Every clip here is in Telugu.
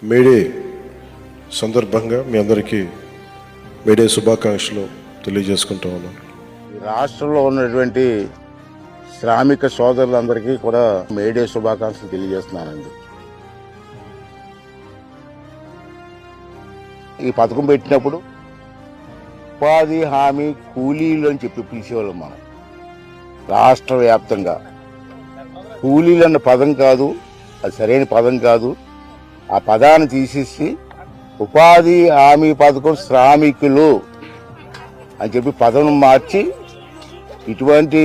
మేడే సందర్భంగా మీ అందరికీ మేడే శుభాకాంక్షలు తెలియజేసుకుంటూ ఉన్నాను. రాష్ట్రంలో ఉన్నటువంటి శ్రామిక సోదరులందరికీ కూడా మేడే శుభాకాంక్షలు తెలియజేస్తున్నానండి. ఈ పథకం పెట్టినప్పుడు ఉపాధి హామీ కూలీలు అని చెప్పి పిలిచేవాళ్ళం మనం. రాష్ట్ర వ్యాప్తంగా కూలీలు అన్న పదం కాదు, అది సరైన పదం కాదు. ఆ పదాన్ని తీసేసి ఉపాధి హామీ పథకం శ్రామికులు అని చెప్పి పదం మార్చి ఇటువంటి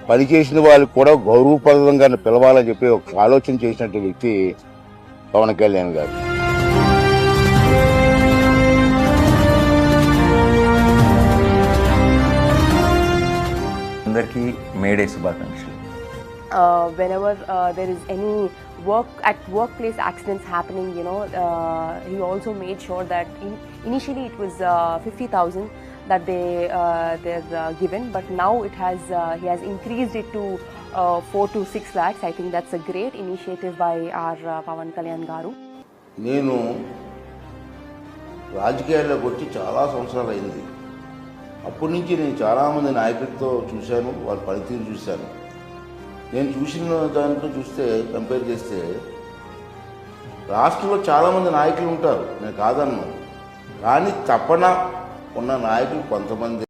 పని చేసిన వాళ్ళకి కూడా గౌరవప్రదంగా పిలవాలని చెప్పి ఒక ఆలోచన చేసినటువంటి వ్యక్తి పవన్ కళ్యాణ్ గారు. అందరికీ మేడే శుభాకాంక్షలు. Whenever there is any workplace accidents happening, he also made sure that initially it was 50,000 that they're given, but now he has increased it to 4 to 6 lakhs. I think that's a great initiative by our Pawan Kalyan Garu. నేను రాజకీయాల్లోకి వచ్చి చాలా సంవత్సరాలు అయింది. అప్పటి నుంచి నేను చాలామంది నాయకులతో చూశాను, వాళ్ళ పనితీరు చూశాను. నేను చూసిన దాంట్లో కంపేర్ చేస్తే రాష్ట్రంలో చాలామంది నాయకులు ఉంటారు, నేను కాదన్నాను. కానీ తప్పన ఉన్న నాయకులు కొంతమంది